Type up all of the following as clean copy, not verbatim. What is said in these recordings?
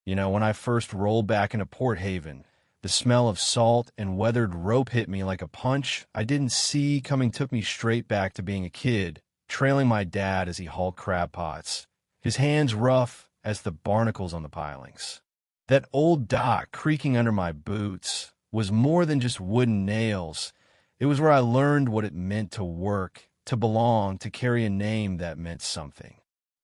When I first rolled back into Port Haven, the smell of salt and weathered rope hit me like a punch I didn't see coming, took me straight back to being a kid, trailing my dad as he hauled crab pots, his hands rough as the barnacles on the pilings. That old dock creaking under my boots was more than just wooden nails. It was where I learned what it meant to work, to belong, to carry a name that meant something.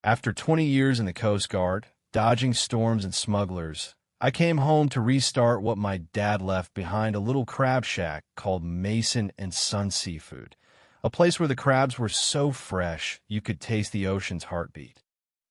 After 20 years in the Coast Guard, dodging storms and smugglers, I came home to restart what my dad left behind, a little crab shack called Mason and Son Seafood, a place where the crabs were so fresh you could taste the ocean's heartbeat.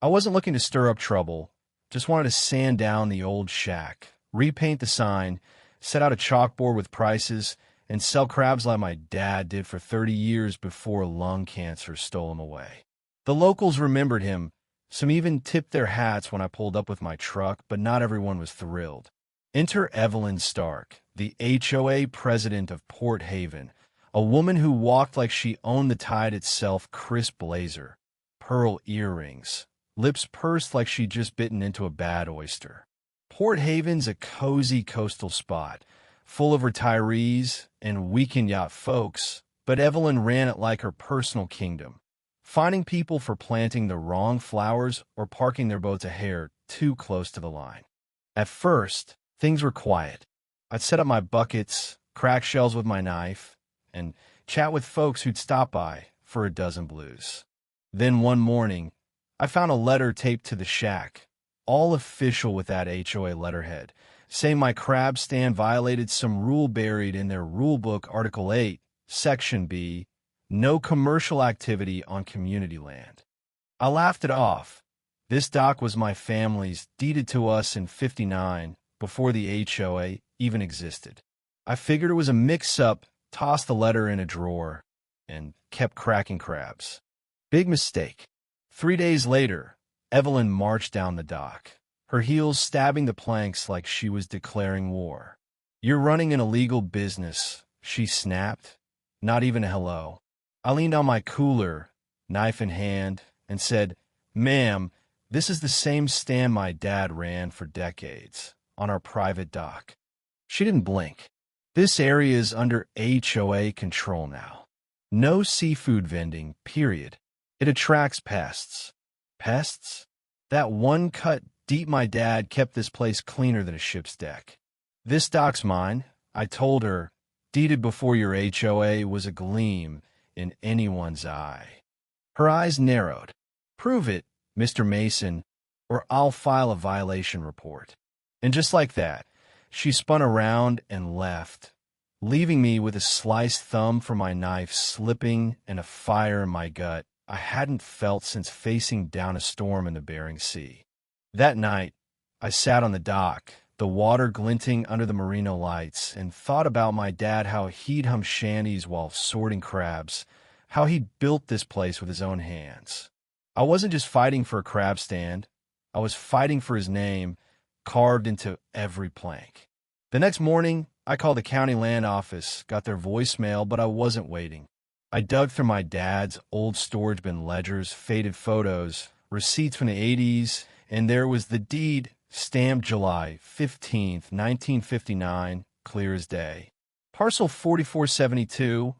I wasn't looking to stir up trouble, just wanted to sand down the old shack, repaint the sign, set out a chalkboard with prices, and sell crabs like my dad did for 30 years before lung cancer stole him away. The locals remembered him. Some even tipped their hats when I pulled up with my truck, but not everyone was thrilled. Enter Evelyn Stark, the HOA president of Port Haven, a woman who walked like she owned the tide itself, crisp blazer, pearl earrings, lips pursed like she'd just bitten into a bad oyster. Port Haven's a cozy coastal spot, full of retirees and weekend yacht folks, but Evelyn ran it like her personal kingdom, finding people for planting the wrong flowers or parking their boats a hair too close to the line. At first, things were quiet. I'd set up my buckets, crack shells with my knife, and chat with folks who'd stop by for a dozen blues. Then one morning, I found a letter taped to the shack, all official with that HOA letterhead, saying my crab stand violated some rule buried in their rulebook, Article 8, Section B, no commercial activity on community land. I laughed it off. This dock was my family's, deeded to us in '59, before the HOA even existed. I figured it was a mix-up, tossed the letter in a drawer, and kept cracking crabs. Big mistake. 3 days later, Evelyn marched down the dock, her heels stabbing the planks like she was declaring war. "You're running an illegal business," she snapped. Not even a hello. I leaned on my cooler, knife in hand, and said, "Ma'am, this is the same stand my dad ran for decades, on our private dock." She didn't blink. "This area is under HOA control now. No seafood vending, period. It attracts pests." Pests? That one cut deep my dad kept this place cleaner than a ship's deck. "This dock's mine," I told her. "Deeded before your HOA" was a gleam in anyone's eye. Her eyes narrowed. "Prove it, Mr. Mason, or I'll file a violation report." And just like that, she spun around and left, leaving me with a sliced thumb for my knife slipping and a fire in my gut I hadn't felt since facing down a storm in the Bering Sea. That night, I sat on the dock, the water glinting under the merino lights, and thought about my dad, how he'd hum shanties while sorting crabs, how he'd built this place with his own hands. I wasn't just fighting for a crab stand. I was fighting for his name, carved into every plank. The next morning, I called the county land office, got their voicemail, but I wasn't waiting. I dug through my dad's old storage bin ledgers, faded photos, receipts from the '80s, and there was the deed, stamped July 15th, 1959, clear as day. Parcel 4472,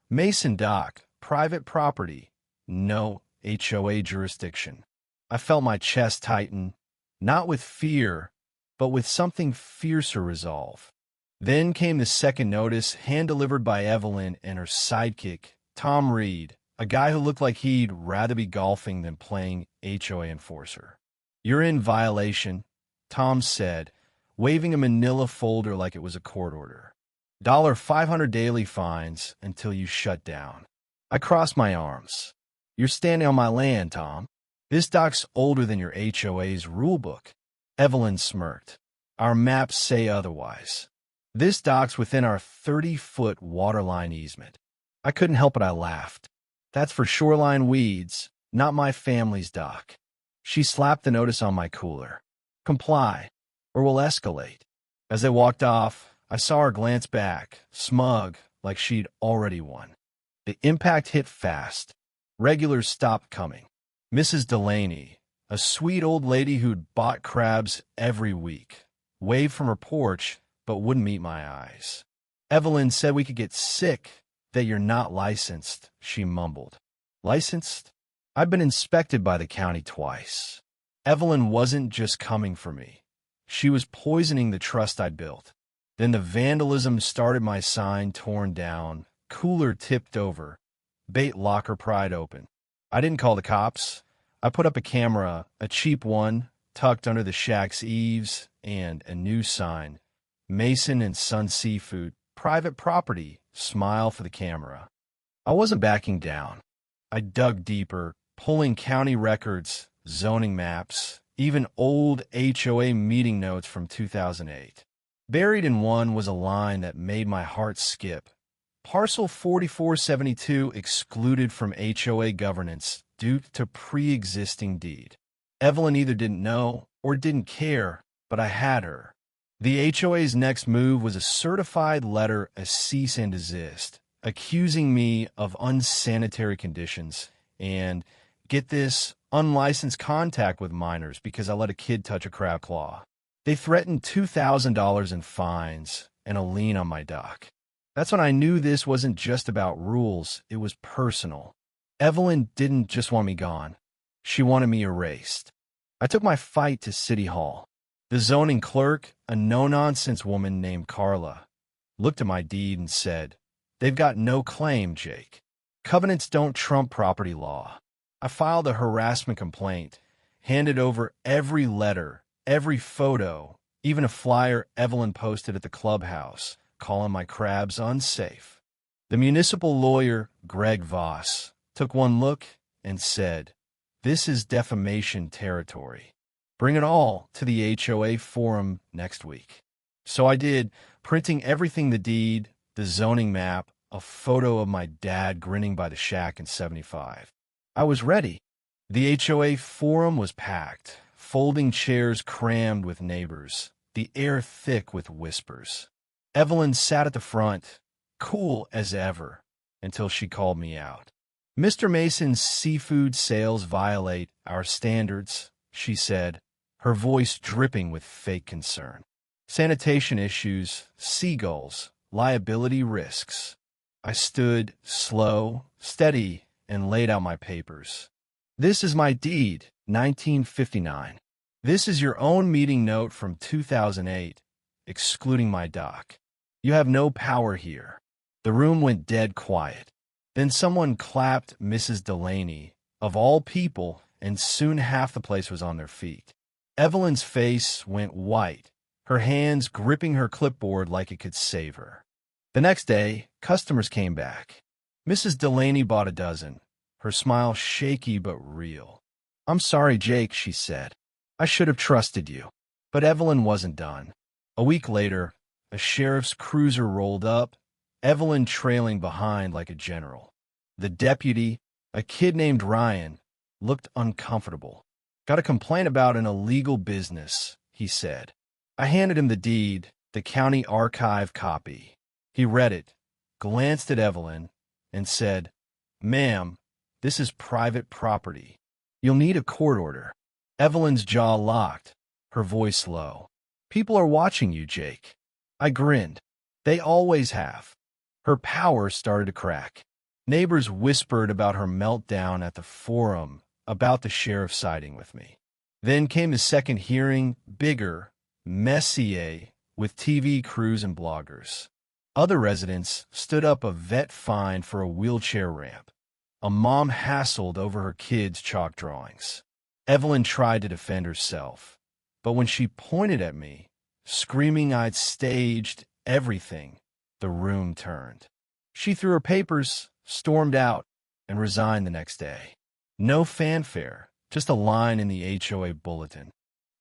Mason Dock, private property, no HOA jurisdiction. I felt my chest tighten, not with fear, but with something fiercer resolve. Then came the second notice, hand-delivered by Evelyn and her sidekick, Tom Reed, a guy who looked like he'd rather be golfing than playing HOA enforcer. "You're in violation," Tom said, waving a manila folder like it was a court order. $500 daily fines until you shut down." I crossed my arms. "You're standing on my land, Tom. This dock's older than your HOA's rulebook." Evelyn smirked. "Our maps say otherwise. This dock's within our 30-foot waterline easement." I couldn't help it, I laughed. "That's for shoreline weeds, not my family's dock." She slapped the notice on my cooler. "Comply, or we'll escalate." As they walked off, I saw her glance back, smug, like she'd already won. The impact hit fast. Regulars stopped coming. Mrs. Delaney, A sweet old lady who'd bought crabs every week, waved from her porch, but wouldn't meet my eyes. Evelyn said we could get sick, that you're not licensed, she mumbled. Licensed? I've been inspected by the county twice. Evelyn wasn't just coming for me. She was poisoning the trust I'd built. Then the vandalism started, my sign torn down, cooler tipped over, bait locker pried open. I didn't call the cops. I put up a camera, a cheap one, tucked under the shack's eaves, and a new sign. Mason and Son Seafood, private property, smile for the camera. I wasn't backing down. I dug deeper, pulling county records, zoning maps, even old HOA meeting notes from 2008. Buried in one was a line that made my heart skip. Parcel 4472 excluded from HOA governance due to pre-existing deed. Evelyn either didn't know or didn't care, but I had her. The HOA's next move was a certified letter, a cease and desist, accusing me of unsanitary conditions and, get this, unlicensed contact with minors because I let a kid touch a crab claw. They threatened $2,000 in fines and a lien on my dock. That's when I knew this wasn't just about rules, it was personal. Evelyn didn't just want me gone. She wanted me erased. I took my fight to City Hall. The zoning clerk, a no-nonsense woman named Carla, looked at my deed and said, "They've got no claim, Jake. Covenants don't trump property law." I filed a harassment complaint, handed over every letter, every photo, even a flyer Evelyn posted at the clubhouse, calling my crabs unsafe. The municipal lawyer, Greg Voss, took one look and said, "This is defamation territory. Bring it all to the HOA forum next week." So I did, printing everything: the deed, the zoning map, a photo of my dad grinning by the shack in 75. I was ready. The HOA forum was packed, folding chairs crammed with neighbors, the air thick with whispers. Evelyn sat at the front, cool as ever, until she called me out. "Mr. Mason's seafood sales violate our standards," she said, her voice dripping with fake concern. "Sanitation issues, seagulls, liability risks." I stood, slow, steady, and laid out my papers. "This is my deed, 1959. This is your own meeting note from 2008, excluding my dock. You have no power here." The room went dead quiet. Then someone clapped Mrs. Delaney, of all people, and soon half the place was on their feet. Evelyn's face went white, her hands gripping her clipboard like it could save her. The next day, customers came back. Mrs. Delaney bought a dozen, her smile shaky but real. "I'm sorry, Jake," she said. "I should have trusted you." But Evelyn wasn't done. A week later, a sheriff's cruiser rolled up, Evelyn trailing behind like a general. The deputy, a kid named Ryan, looked uncomfortable. "Got a complaint about an illegal business," he said. I handed him the deed, the county archive copy. He read it, glanced at Evelyn, and said, "Ma'am, this is private property. You'll need a court order." Evelyn's jaw locked, her voice low. "People are watching you, Jake." I grinned. They always have. Her power started to crack. Neighbors whispered about her meltdown at the forum, about the sheriff siding with me. Then came the second hearing, bigger, messier, with TV crews and bloggers. Other residents stood up a vet fine for a wheelchair ramp. A mom hassled over her kids' chalk drawings. Evelyn tried to defend herself, but when she pointed at me, screaming I'd staged everything, the room turned. She threw her papers, stormed out, and resigned the next day. No fanfare, just a line in the HOA bulletin.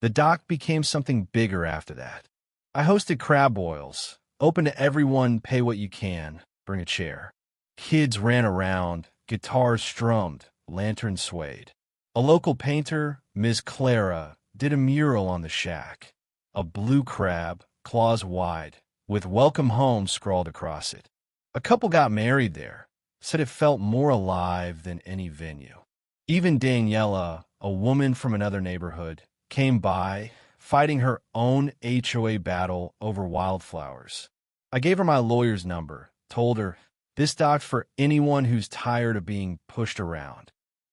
The dock became something bigger after that. I hosted crab boils, open to everyone, pay what you can, bring a chair. Kids ran around, guitars strummed, lanterns swayed. A local painter, Ms. Clara, did a mural on the shack. A blue crab, claws wide, with "Welcome Home" scrawled across it. A couple got married there, said it felt more alive than any venue. Even Daniela, a woman from another neighborhood, came by, fighting her own HOA battle over wildflowers. I gave her my lawyer's number, told her, "This doc's for anyone who's tired of being pushed around."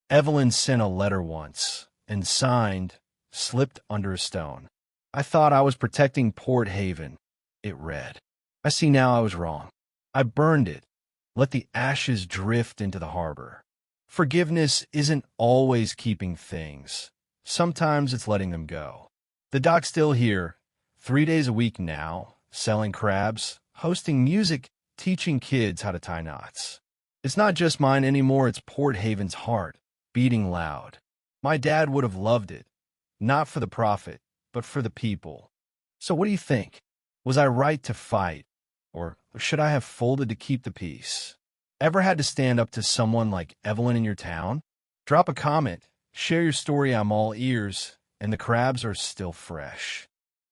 Evelyn sent a letter once, and signed, slipped under a stone. "I thought I was protecting Port Haven," it read. "I see now I was wrong. I burned it. Let the ashes drift into the harbor." Forgiveness isn't always keeping things. Sometimes it's letting them go. The doc's still here, 3 days a week now, selling crabs, hosting music, teaching kids how to tie knots. It's not just mine anymore, it's Port Haven's heart, beating loud. My dad would have loved it, not for the profit, but for the people. So what do you think? Was I right to fight? Or should I have folded to keep the peace? Ever had to stand up to someone like Evelyn in your town? Drop a comment, share your story, I'm all ears, and the crabs are still fresh.